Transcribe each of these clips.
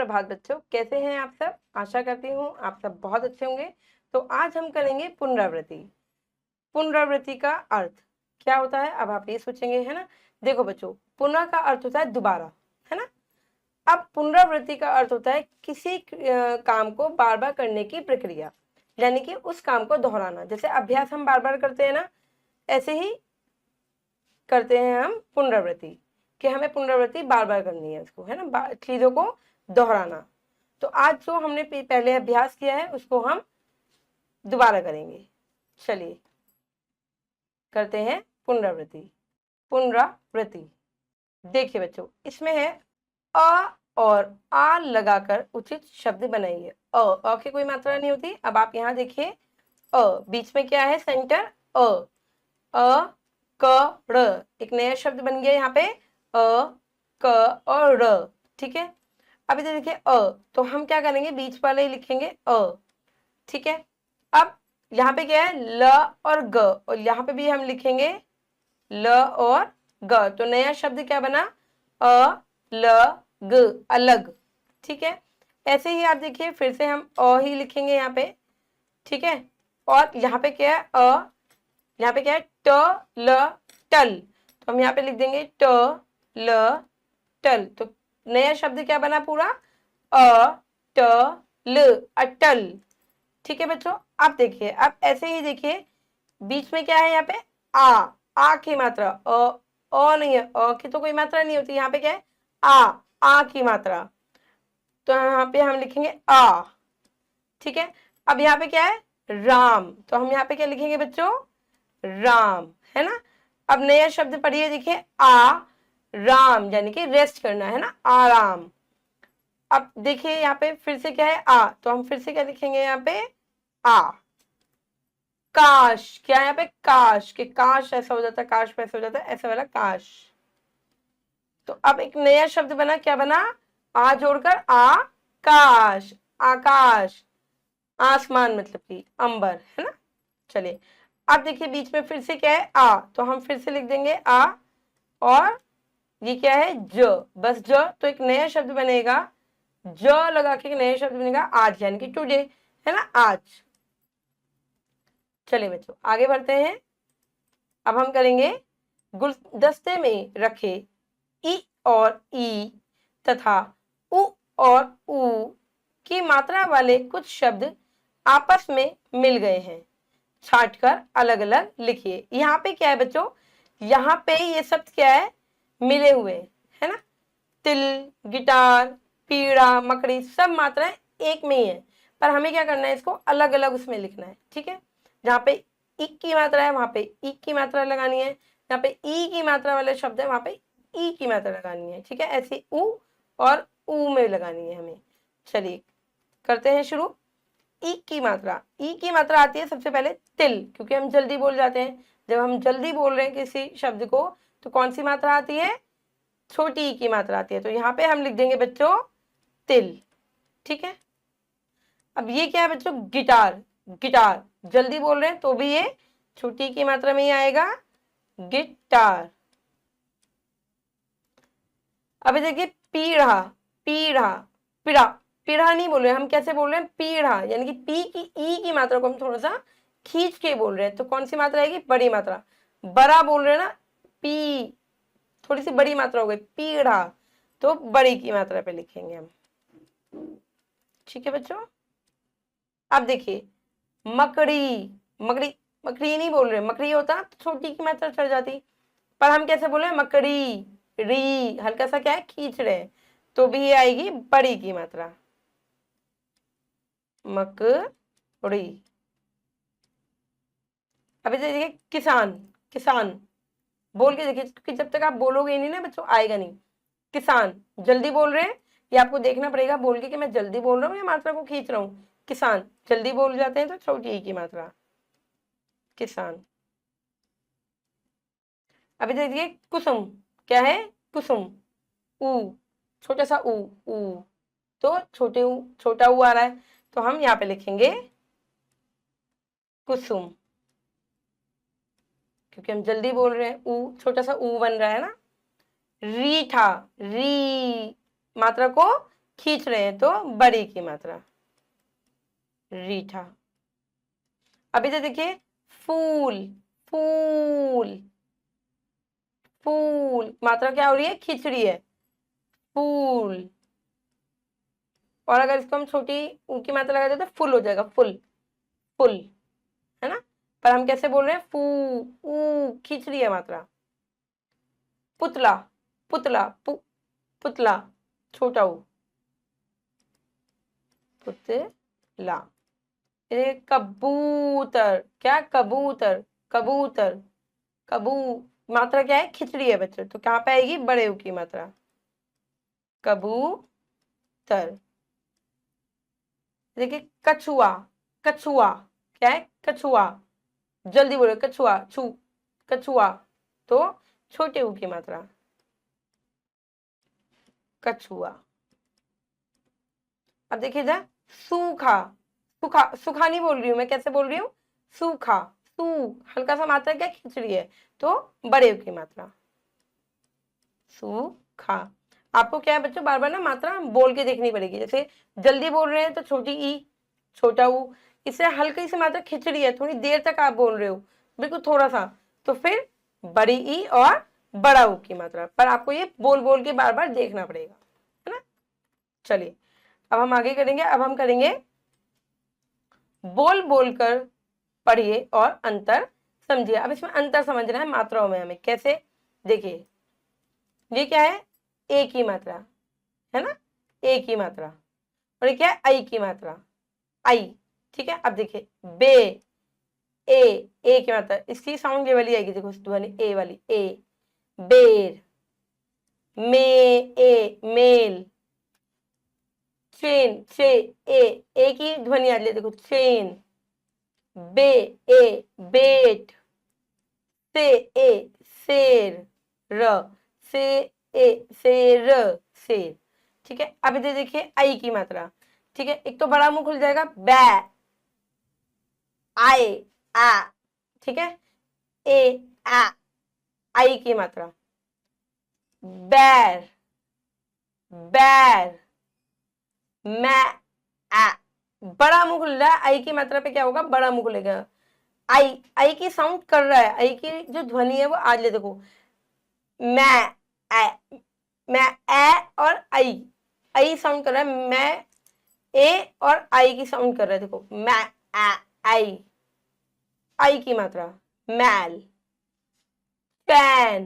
सुप्रभात बच्चों, कैसे हैं आप सब। आशा करती हूँ आप सब बहुत अच्छे होंगे। तो आज हम करेंगे पुनरावृत्ति। पुनरावृत्ति का अर्थ क्या होता है, अब आप ये सोचेंगे, है ना। देखो बच्चों, पुनः का अर्थ होता है दोबारा, है ना। अब पुनरावृत्ति का अर्थ होता है किसी काम को बार बार करने की प्रक्रिया, यानी कि उस काम को दोहराना। जैसे अभ्यास हम बार बार करते हैं ना, ऐसे ही करते हैं हम पुनरावृत्ति, कि हमें पुनरावृत्ति बार बार करनी है उसको, है ना, चीजों को दोहराना। तो आज जो हमने पहले अभ्यास किया है उसको हम दोबारा करेंगे। चलिए करते हैं पुनरावृत्ति। पुनरावृत्ति देखिए बच्चों, इसमें है अ और आ लगाकर उचित शब्द बनाइए। अ की कोई मात्रा नहीं होती। अब आप यहाँ देखिए, अ बीच में क्या है, सेंटर अ क र, एक नया शब्द बन गया यहाँ पे, अ क और र। ठीक है, अब इधर देखिए तो हम क्या करेंगे, बीच वाले ही लिखेंगे ठीक है। अब यहाँ पे क्या है, ल और ग, और यहाँ पे भी हम लिखेंगे ल और ग। तो नया शब्द क्या बना, ल ग, अलग। ठीक है, ऐसे ही आप देखिए, फिर से हम ही लिखेंगे यहाँ पे। ठीक है, और यहाँ पे क्या है, यहाँ पे क्या है, ट ल टल, तो हम यहाँ पे लिख देंगे ट ल टल। तो नया शब्द क्या बना पूरा, ट ल, अटल। ठीक है बच्चों, अब देखिए, अब ऐसे ही देखिए, बीच में क्या है, यहाँ पे आ की मात्रा, नहीं है, की तो कोई मात्रा नहीं होती। यहाँ पे क्या है, आ की मात्रा, तो यहाँ पे हम लिखेंगे आ। ठीक है, अब यहाँ पे क्या है, राम, तो हम यहाँ पे क्या लिखेंगे बच्चों, राम, है ना। अब नया शब्द पढ़िए, देखिए आ राम, यानी कि रेस्ट करना, है ना, आराम। अब देखिए यहाँ पे फिर से क्या है, तो हम फिर से क्या लिखेंगे यहाँ पे, आ। काश, क्या है यहाँ पे, काश, कि काश ऐसा हो जाता, काश वैसा हो जाता, ऐसा वाला काश। तो अब एक नया शब्द बना, क्या बना, आ जोड़कर आकाश, आकाश, आसमान मतलब कि अंबर, है ना। चलिए, अब देखिए बीच में फिर से क्या है, तो हम फिर से लिख देंगे आ, और ये क्या है, ज, बस ज। तो एक नया शब्द बनेगा, ज लगा के एक नया शब्द बनेगा आज, यानी कि टुडे, है ना, आज। चलिए बच्चों आगे बढ़ते हैं। अब हम करेंगे गुलदस्ते में रखे ई और ई तथा उ और उ की मात्रा वाले कुछ शब्द आपस में मिल गए हैं, छांटकर अलग अलग लिखिए। यहाँ पे क्या है बच्चों, यहाँ पे ये शब्द क्या है, मिले हुए, है ना। तिल, गिटार, पीड़ा, मकड़ी, सब मात्राएं एक में ही है, पर हमें क्या करना है, इसको अलग अलग उसमें लिखना है। ठीक है, जहाँ पे इक की मात्रा है वहां पे इक की मात्रा लगानी है, जहाँ पे ई की मात्रा वाले शब्द है वहां पे ई की मात्रा लगानी है। ठीक है, ऐसे उ और उ में लगानी है हमें। चलिए करते हैं शुरू। ई की मात्रा आती है सबसे पहले तिल, क्योंकि हम जल्दी बोल जाते हैं। जब हम जल्दी बोल रहे हैं किसी शब्द को, तो कौन सी मात्रा आती है, छोटी ई की मात्रा आती है। तो यहाँ पे हम लिख देंगे बच्चों तिल। ठीक है, अब ये क्या है बच्चों, गिटार, गिटार जल्दी बोल रहे हैं तो भी ये छोटी ई की मात्रा में ही आएगा, गिटार। अब देखिए पीढ़ा, पीढ़ा, पीढ़ा, पीढ़ा नहीं बोल रहे हम, कैसे बोल रहे हैं, पीढ़ा, यानी कि पी की ई की मात्रा को हम थोड़ा सा खींच के बोल रहे हैं। तो कौन सी मात्रा आएगी, बड़ी मात्रा। बड़ा बोल रहे हैं ना, पी, थोड़ी सी बड़ी मात्रा हो गई, पीढ़ा, तो बड़ी की मात्रा पे लिखेंगे हम। ठीक है बच्चों, अब देखिए मकड़ी, मकड़ी, मकड़ी नहीं बोल रहे, मकड़ी होता तो छोटी की मात्रा चढ़ जाती, पर हम कैसे बोल रहे हैं, मकड़ी, री, हल्का सा क्या है, खींच रहे हैं, तो भी ये आएगी बड़ी की मात्रा, मकड़ी। अभी देखिए किसान, किसान बोल के देखिए, क्योंकि जब तक आप बोलोगे नहीं ना बच्चों, आएगा नहीं। किसान जल्दी बोल रहे हैं, ये आपको देखना पड़ेगा बोल के कि मैं जल्दी बोल रहा हूँ या मात्रा को खींच रहा हूँ। किसान जल्दी बोल जाते हैं तो छोटी ई की मात्रा, किसान। अभी देखिए कुसुम, क्या है, कुसुम, ऊ, छोटा सा ऊ, तो छोटे ऊ, छोटा ऊ आ रहा है, तो हम यहाँ पे लिखेंगे कुसुम, क्योंकि हम जल्दी बोल रहे हैं, ऊ, छोटा सा ऊ बन रहा है ना। रीठा, री, मात्रा को खींच रहे हैं तो बड़ी की मात्रा, रीठा। अब इधर देखिए, फूल, फूल, फूल, मात्रा क्या हो रही है, खींच रही है, फूल। और अगर इसको हम छोटी ऊ की मात्रा लगा दें तो फुल हो जाएगा, फुल, फुल, है ना। पर हम कैसे बोल रहे हैं, फू, ऊ, खींच रही है मात्रा। पुतला, पुतला, पुतला, छोटा ऊ, पुतला। ये कबूतर, क्या, कबूतर, कबूतर, कबू, मात्रा क्या है, खिचड़ी है बच्चों, तो कहाँ पे आएगी, बड़े ऊ की मात्रा, कबूतर। देखिए, कछुआ, कछुआ, क्या है, कछुआ, जल्दी बोलो, कछुआ, छू, कछुआ, तो छोटे ऊ की मात्रा, कछुआ। अब देखिए इधर, सूखा, सूखा, सूखा नहीं बोल रही हूँ मैं, कैसे बोल रही हूँ, सूखा, सू, हल्का सा मात्रा क्या, खिचड़ी है, तो बड़े ऊ की मात्रा, सूखा। आपको क्या है बच्चों, बार बार ना मात्रा बोल के देखनी पड़ेगी। जैसे जल्दी बोल रहे हैं तो छोटी ई, छोटा ऊ, इससे हल्की सी मात्रा खिचड़ी है, थोड़ी देर तक आप बोल रहे हो, बिल्कुल थोड़ा सा, तो फिर बड़ी ई और बड़ा ऊ की मात्रा, पर आपको ये बोल बोल के बार बार देखना पड़ेगा, है ना। चलिए अब हम आगे करेंगे। अब हम करेंगे बोल बोलकर पढ़िए और अंतर समझिए। अब इसमें अंतर समझना है मात्राओं में हमें, कैसे, देखिए ये क्या है, ए की मात्रा, है ना, ए की मात्रा, और ये क्या है, आई की मात्रा, आई, ठीक है। अब देखिए, बे, ए की मात्रा, इसकी साउंड ये वाली आएगी, देखो ध्वनि ए वाली, ए, बेर, मे, मेल, चेन, ए की ध्वनि आ रही है, देखो चेन, बे, बेट, से, शेर, र, से, शेर, शेर, ठीक है। अब इधर देखिए, आई की मात्रा, ठीक है, एक तो बड़ा मुंह खुल जाएगा, बै, आए, आ, ठीक है, ए, आ, आई की मात्रा, बैर, बैर, मैं, आ, बड़ा मुंह खुल रहा है, आई की मात्रा पे क्या होगा, बड़ा मुंह खुलेगा, आई की साउंड कर रहा है, आई की जो ध्वनि है वो आज ले, देखो, मैं, आ, मैं, ए और आई साउंड कर रहा है, मैं, ए और आई की साउंड कर रहा है, देखो, मैं, आई की मात्रा, मैल, पैन,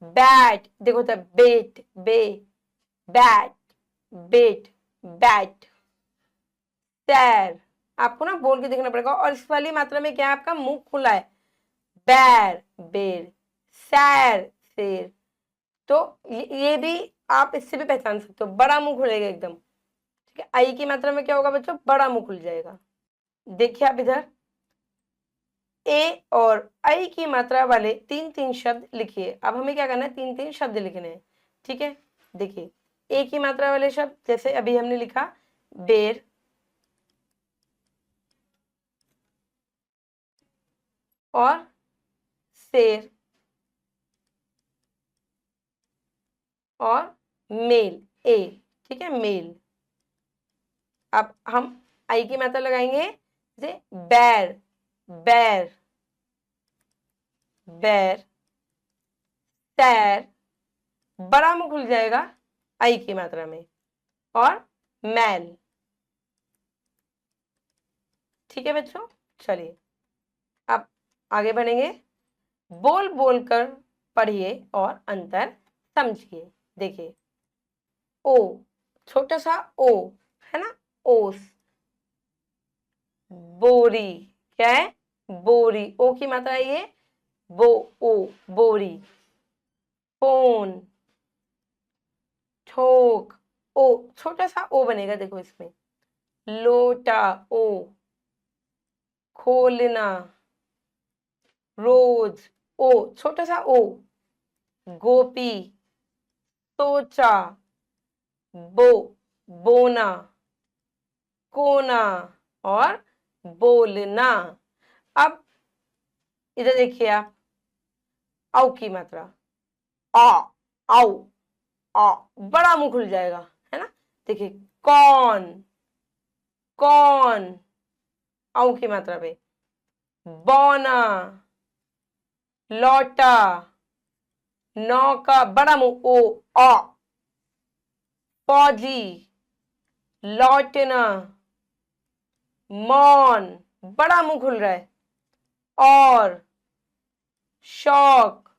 बैट, देखो तो बेट, बैट, बेट, बैट, सैर, आपको ना बोल के देखना पड़ेगा। और इस वाली मात्रा में क्या है, आपका मुंह खुला है, बैर, बेर, सैर, शेर, तो ये भी आप इससे भी पहचान सकते हो, बड़ा मुंह खुलेगा एकदम, ठीक है। आई की मात्रा में क्या होगा बच्चों, बड़ा मुंह खुल जाएगा। देखिए आप इधर, ए और आई की मात्रा वाले तीन तीन शब्द लिखिए। अब हमें क्या करना है, तीन तीन शब्द लिखने हैं, ठीक है। देखिए, ए की मात्रा वाले शब्द, जैसे अभी हमने लिखा बेर, और शेर, और मेल, ए, ठीक है, मेल। अब हम आई की मात्रा लगाएंगे, जैसे बैर, बैर, बैर, सैर, बड़ा मुंह खुल जाएगा आई की मात्रा में, और मैल, ठीक है बच्चों। चलिए अब आगे बढ़ेंगे, बोल बोलकर पढ़िए और अंतर समझिए। देखिए, ओ, छोटा सा ओ, है ना, ओस, बोरी, क्या है, बोरी, ओ की मात्रा है ये, बो, ओ, बोरी, फोन, ठोक, ओ, छोटा सा ओ बनेगा, देखो इसमें, लोटा, ओ, खोलना, रोज, ओ, छोटा सा ओ, गोपी, सोचा, बो, बोना, कोना, और बोलना। अब इधर देखिए आप, औ की मात्रा, आ, आओ, आ, बड़ा मुंह खुल जाएगा, है ना, देखिए कौन, कौन, औ की मात्रा पे, बौना, लौटा, नौका, बड़ा मुंह ओ, औ, फौजी, लौटना, मौन, बड़ा मुंह खुल रहा है, और, शौक,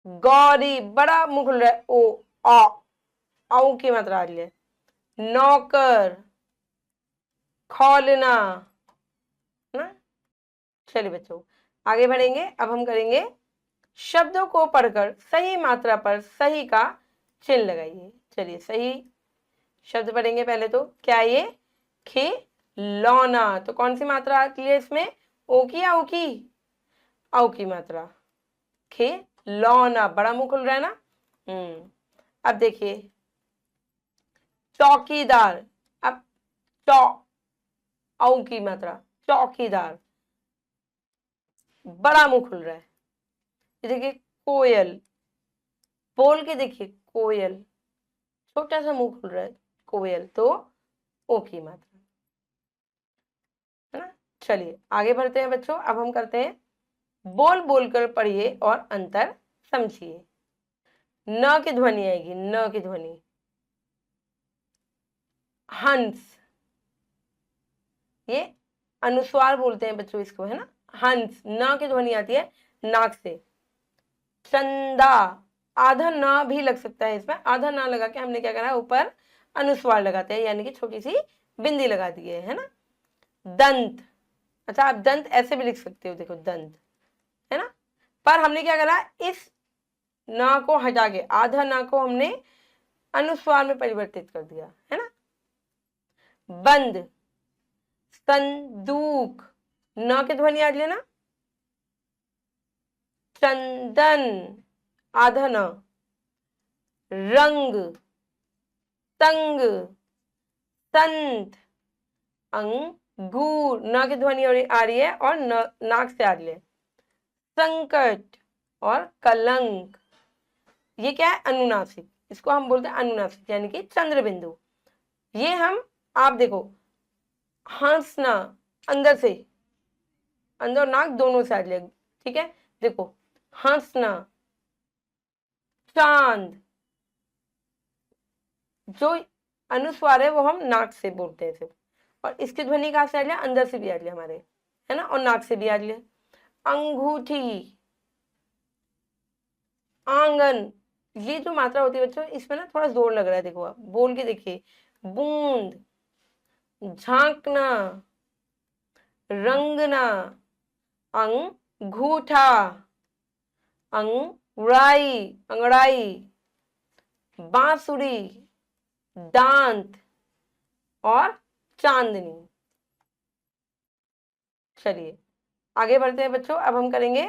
गौरी, बड़ा मुंह खुल रहा है, ओ, औ की मात्रा आ रही है, नौकर, खौलना, ना। चलिए बच्चों आगे बढ़ेंगे। अब हम करेंगे शब्दों को पढ़कर सही मात्रा पर सही का चिन्ह लगाइए। चलिए सही शब्द पढ़ेंगे पहले। तो क्या ये खिलौना, तो कौन सी मात्रा आती है इसमें, ओ की या ओ की, औ की मात्रा, खिलौना, बड़ा मुंह खुल रहा है ना। अब देखिए चौकीदार, अब चौ, औ की मात्रा, चौकीदार, बड़ा मुंह खुल रहा है। ये देखिए कोयल, बोल के देखिए कोयल, छोटा सा मुंह खुल रहा है, कोयल, तो ओ की मात्रा, है ना। चलिए आगे बढ़ते हैं बच्चों। अब हम करते हैं बोल बोलकर पढ़िए और अंतर समझिए। न की ध्वनि आएगी, न की ध्वनि, हंस, ये अनुस्वार बोलते हैं बच्चों इसको, है ना। हंस, न की ध्वनि आती है नाक से। चंदा, आधा न भी लग सकता है इसमें, आधा न लगा के हमने क्या करा है, ऊपर अनुस्वार लगाते हैं, यानी कि छोटी सी बिंदी लगा दी है ना। दंत, अच्छा आप दंत ऐसे भी लिख सकते हो, देखो दंत, है ना। पर हमने क्या करा, इस न को हटा के आधा न को हमने अनुस्वार में परिवर्तित कर दिया, है ना। बंद, संदूक, न की ध्वनि आ रही है ना। चंदन, आधा न, रंग, तंग, संत, अंगूर, न की ध्वनि आ रही है और नाक से आ रही है। संकट और कलंक, ये क्या है, अनुनासिक, इसको हम बोलते हैं अनुनासिक, यानी कि चंद्र बिंदु। ये हम, आप देखो हंसना, अंदर से, अंदर और नाक दोनों से आ रही है, ठीक है। देखो हंसना, चांद, जो अनुस्वार है वो हम नाक से बोलते हैं सिर्फ, और इसकी ध्वनि कहाँ से आ रही है, अंदर से भी आ रही है हमारे, है ना, और नाक से भी आ रही है। अंगूठी, आंगन, ये जो मात्रा होती है बच्चों इसमें ना थोड़ा जोर लग रहा है, देखो आप बोल के देखिए। बूंद, झांकना, रंगना, अंगूठा, अंगड़ाई, अंगड़ाई, बांसुरी, दांत और चांदनी। चलिए आगे बढ़ते हैं बच्चों। अब हम करेंगे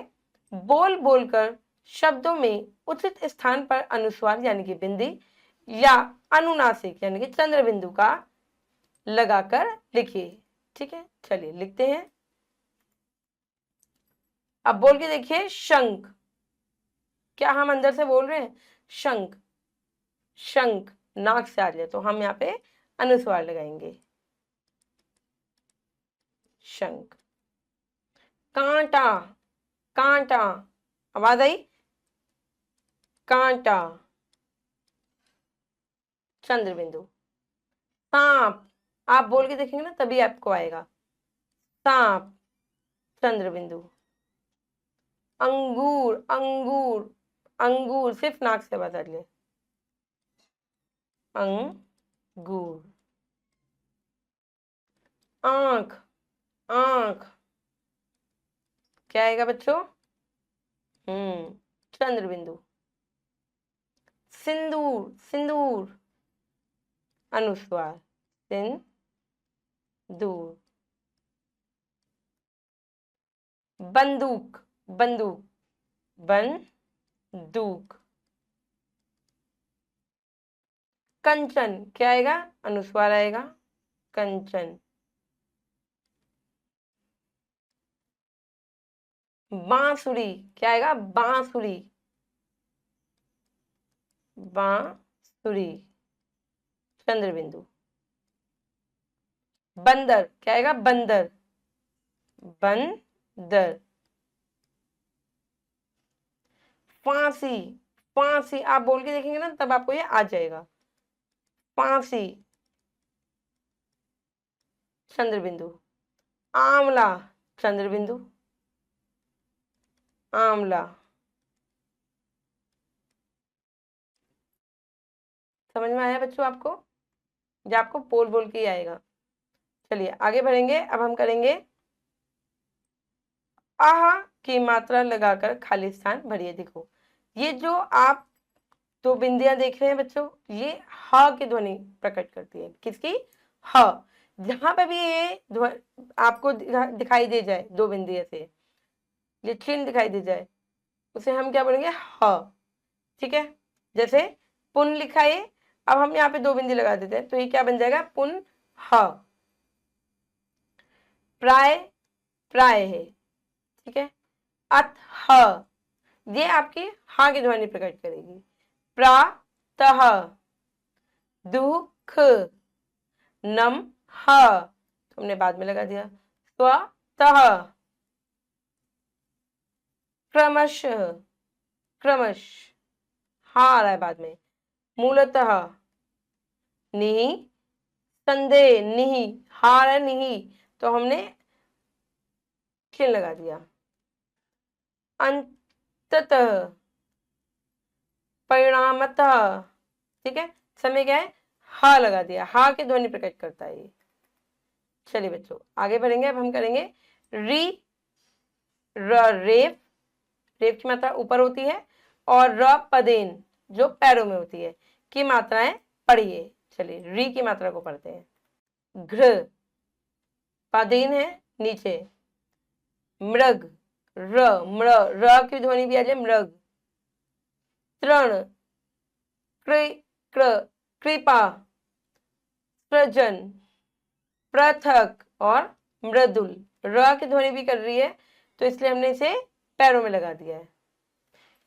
बोल बोलकर शब्दों में उचित स्थान पर अनुस्वार यानी कि बिंदी या अनुनासिक यानी कि चंद्र बिंदु का लगाकर लिखिए, ठीक है। चलिए लिखते हैं। अब बोल के देखिए शंख, क्या हम अंदर से बोल रहे हैं, शंख, शंख नाक से आ रही है तो हम यहाँ पे अनुस्वार लगाएंगे, शंख। कांटा, कांटा, आवाज आई, कांटा, चंद्र बिंदु। सांप, आप बोल के देखेंगे ना तभी आपको आएगा, सांप, चंद्र बिंदु। अंगूर, अंगूर, अंगूर सिर्फ नाक से बदल ले, अंगूर। आंख, आंख, क्या आएगा बच्चों, चंद्र बिंदु। सिंदूर, सिंदूर, अनुस्वार, सिंदूर। बंदूक, बंदूक, बंदूक। कंचन, क्या आएगा, अनुस्वार आएगा, कंचन। बांसुरी, क्या आएगा, बांसुरी, बांसुरी, चंद्र बिंदु। बंदर क्या आएगा? बंदर, बंदर। फांसी, फांसी आप बोल के देखेंगे ना तब आपको ये आ जाएगा। फांसी, चंद्र बिंदु। आंवला, चंद्र बिंदु, आंवला। समझ में आया बच्चों आपको? या आपको बोल बोल के ही आएगा? चलिए आगे बढ़ेंगे। अब हम करेंगे आहा की मात्रा लगाकर खाली स्थान भरिए। देखो ये जो आप दो बिंदियां देख रहे हैं बच्चों, ये ह की ध्वनि प्रकट करती है। किसकी? ह। जहां पर भी ये आपको दिखाई दे जाए, दो बिंदिया से ये चिन्ह दिखाई दे जाए, उसे हम क्या बोलेंगे? ह। ठीक है, जैसे पुन लिखा है, अब हम यहाँ पे दो बिंदी लगा देते हैं तो ये क्या बन जाएगा? पुन ह। प्राय, प्राय है। ठीक है, अतः, ये आपकी हा की ध्वनि प्रकट करेगी। प्रातः, दुख, नम ह, तुमने बाद में लगा दिया। स्वतः, क्रमशः, क्रमश, हा आ रहा है बाद में। मूलतः, निहि, संदेह, निहि, हा आ रहा है निहि, तो हमने खिल लगा दिया। अंततः, परिणामतः। ठीक है, समय क्या है? हा लगा दिया, हा की ध्वनि प्रकट करता है ये। चलिए बच्चों आगे बढ़ेंगे। अब हम करेंगे री, र, रेफ, रेफ की मात्रा ऊपर होती है, और र, पदेन जो पैरों में होती है, की मात्राएं पढ़िए। चलिए री की मात्रा को पढ़ते हैं। घृ, पदेन है नीचे। मृग, र, मृ, र की ध्वनि भी आ जाए, मृग। तृण, कृपा, सृजन, पृथक और मृदुल। र की ध्वनि भी कर रही है तो इसलिए हमने इसे पैरों में लगा दिया है।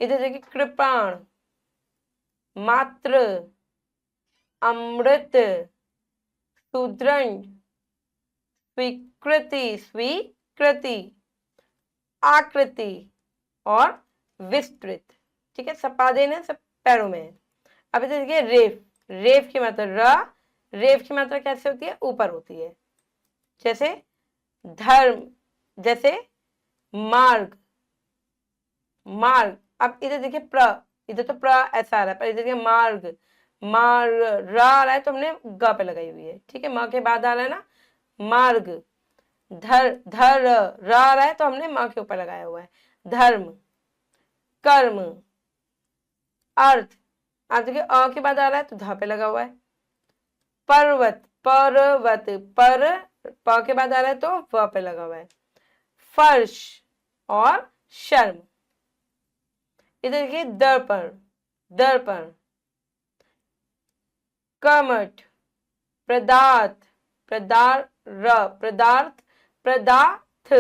इधर देखिए कृपाण, मात्र, अमृत, सुदृढ़, स्वीकृति, स्वीकृति, आकृति और विस्तृत। ठीक है, सब पादेन है, सब पैरों में है। अब इधर देखिए रेफ, रेफ की मात्रा र, रेफ की मात्रा कैसे होती है? ऊपर होती है। जैसे धर्म, जैसे मार्ग, मार्ग। अब इधर देखिए प्र, इधर तो प्र ऐसा आ रहा है, पर इधर देखिए मार्ग, मार, रा आ रहा है तो हमने ग पे लगाई हुई है। ठीक है, माँ के बाद आ रहा है ना मार्ग। धर, धर, रा आ रहा है तो हमने माँ के ऊपर लगाया हुआ है। धर्म, कर्म, अर्थ। आप देखिए अ के बाद आ रहा है तो ध पे लगा हुआ है। पर्वत, पर्वत, पर, प के बाद आ रहा है तो व पे लगा हुआ है। फर्श और शर्म। इधर देखिए दर्पण, दर्पण, कमठ, पदार्थ, पदार्थ, पदार्थ, पदार्थ।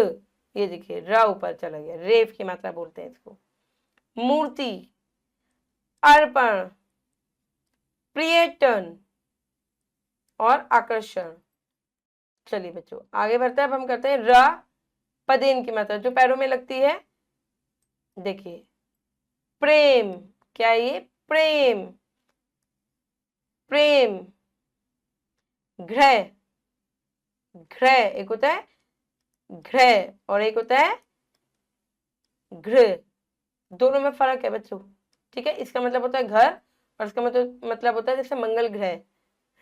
ये देखिए र ऊपर चला गया, रेफ की मात्रा बोलते हैं इसको। मूर्ति, अर्पण, पर्यटन और आकर्षण। चलिए बच्चों आगे बढ़ते हैं। अब हम करते हैं र, पदेन की मात्रा जो पैरों में लगती है। देखिए प्रेम, क्या ये? प्रेम, प्रेम। घृ, घृ एक होता है घृ और एक होता है घृ, दोनों में फर्क है बच्चों। ठीक है, इसका मतलब होता है घर और इसका मतलब होता है जैसे मंगल ग्रह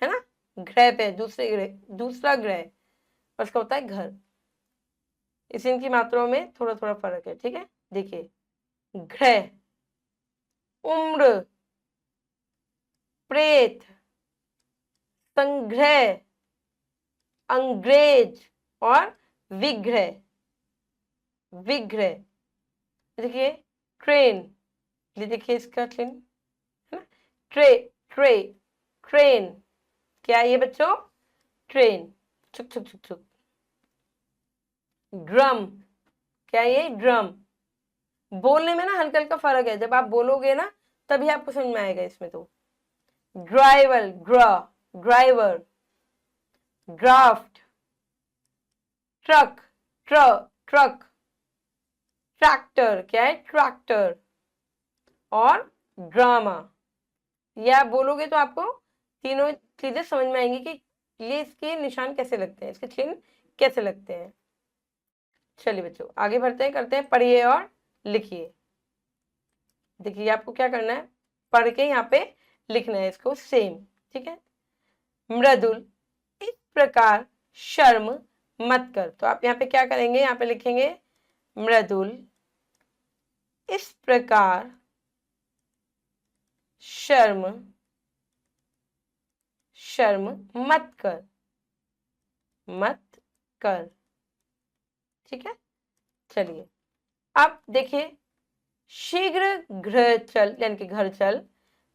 है ना, ग्रह पे दूसरे ग्रह, दूसरा ग्रह, और इसका होता है घर। इस इनकी मात्राओं में थोड़ा थोड़ा फर्क है। ठीक है, देखिए घृ, उम्र, प्रेत, संग्रह, अंग्रेज और विग्रह, विग्रह। देखिए ट्रेन, ये देखिए इसका चिन्ह है ना, ट्रे, ट्रे, ट्रेन। क्या है ये बच्चों? ट्रेन। छुक छुक छुक छुक। ड्रम, क्या है ये? ड्रम। बोलने में ना हल्का हल्का फर्क है, जब आप बोलोगे ना तभी आपको समझ में आएगा इसमें। तो ड्राइवर, ग्र, driver, draft, truck, truck, tractor, क्या है ट्रैक्टर, और ड्रामा। ये आप बोलोगे तो आपको तीनों चीजें समझ में आएंगी कि ये इसके निशान कैसे लगते हैं, इसके चिन्ह कैसे लगते हैं। चलिए बच्चों आगे बढ़ते हैं, करते हैं पढ़िए और लिखिए। देखिए आपको क्या करना है, पढ़ के यहाँ पे लिखना है इसको सेम, ठीक है। मृदुल, इस प्रकार शर्म मत कर। तो आप यहाँ पे क्या करेंगे, यहाँ पे लिखेंगे मृदुल, इस प्रकार शर्म मत कर, ठीक है। चलिए अब देखिए, शीघ्र गृह चल यानी कि घर चल,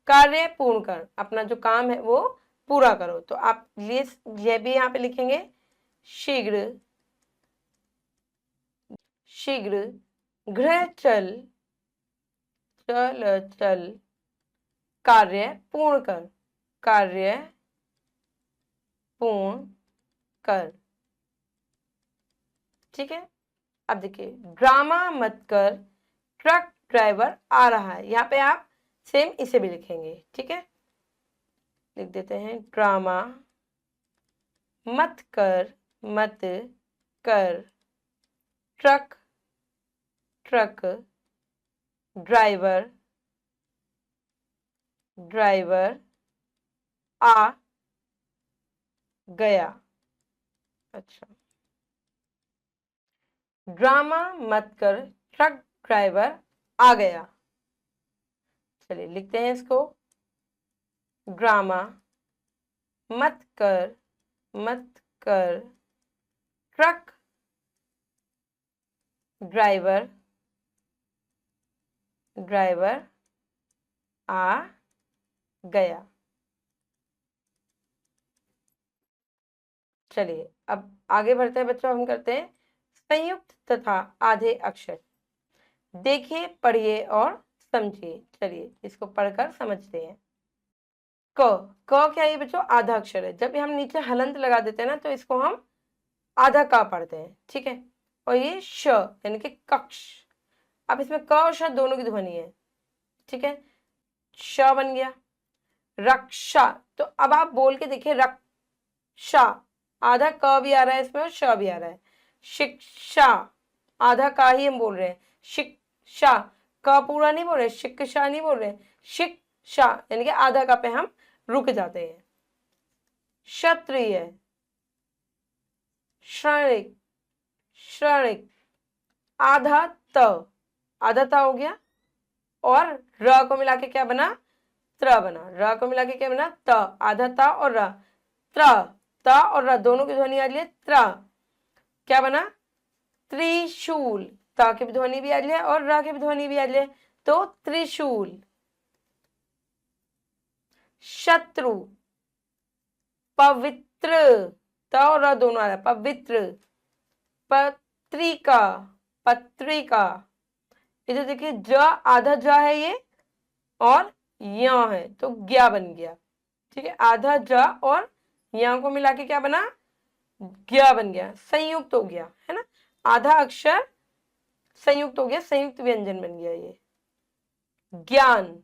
कार्य पूर्ण कर, अपना जो काम है वो पूरा करो। तो आप ये भी यहाँ पे लिखेंगे शीघ्र गृह चल कार्य पूर्ण कर, ठीक है। अब देखिए ड्रामा मत कर, ट्रक ड्राइवर आ रहा है। यहाँ पे आप सेम इसे भी लिखेंगे, ठीक है। लिख देते हैं ड्रामा मत कर ट्रक ड्राइवर आ गया। अच्छा, ड्रामा मत कर ट्रक ड्राइवर आ गया। चलिए लिखते हैं इसको, ड्रामा मत कर ट्रक ड्राइवर आ गया। चलिए अब आगे बढ़ते हैं बच्चों, हम करते हैं संयुक्त तथा आधे अक्षर। देखिए पढ़िए और समझिए। चलिए इसको पढ़कर समझते हैं। क क्या है बच्चों, आधा अक्षर है। जब हम नीचे हलंत लगा देते हैं ना तो इसको हम आधा का पढ़ते हैं, ठीक है। और ये श यानी कि कक्ष। अब इसमें क और श दोनों की ध्वनि है, ठीक है। श बन गया। रक्षा, तो अब आप बोल के देखिए रक्षा, आधा क भी आ रहा है इसमें और श भी आ रहा है। शिक्षा, आधा का ही हम बोल रहे हैं। शिक्षा, क पूरा नहीं बोल रहे, शिक्षा नहीं बोल रहे, शिक्षा यानी कि आधा का पे हम रुक जाते हैं। क्षत्रिय, श्रमिक, आधा त हो गया, और र को मिला के क्या बना, त्र बना। र को मिला के क्या बना, त, आधा त और र, त और र दोनों की ध्वनि आ रही है त्र, क्या बना, त्रिशूल। त की भी ध्वनि भी आ रही है और र की भी ध्वनि भी आ रही है, तो त्रिशूल। शत्रु, पवित्र, त और र दोनों आ रहा है, पवित्र। पत्रिका, इधर देखिए ज आधा ज है ये और य है, तो ज्ञा बन गया, ठीक है। आधा ज और य को मिला के क्या बना, ज्ञा बन गया, संयुक्त हो गया, है ना। आधा अक्षर संयुक्त हो गया, संयुक्त व्यंजन बन गया ये। ज्ञान,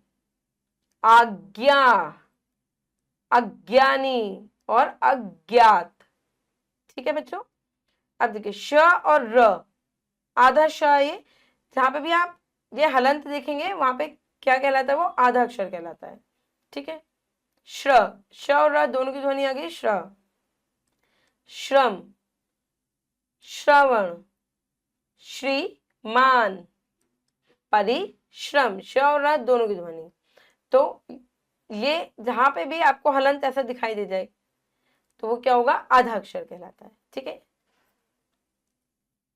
आज्ञा, अज्ञानी और अज्ञात, ठीक है बच्चों। अब देखिए श और र, आधा श, ये जहां पे भी आप ये हलंत देखेंगे वहां पे क्या कहलाता है, वो आधा अक्षर कहलाता है, ठीक है। श्र, श और र दोनों की ध्वनि आ गई, श्र। श्रम, श्रवण, श्रीमान, परिश्रम, श और र दोनों की ध्वनि। तो ये जहां पे भी आपको हलंत ऐसा दिखाई दे जाए तो वो क्या होगा, आधा अक्षर कहलाता है, ठीक है।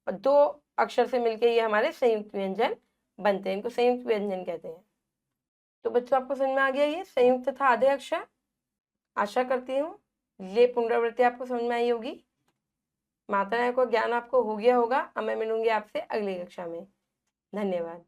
और दो अक्षर से मिलके ये हमारे संयुक्त व्यंजन बनते हैं, इनको संयुक्त व्यंजन कहते हैं। तो बच्चों आपको समझ में आ गया ये संयुक्त तथा आधे अक्षर। आशा करती हूँ ये पुनरावृत्ति आपको समझ में आई होगी। माता रानी को ज्ञान आपको हो गया होगा। अब मैं मिलूंगी आपसे अगली कक्षा में। धन्यवाद।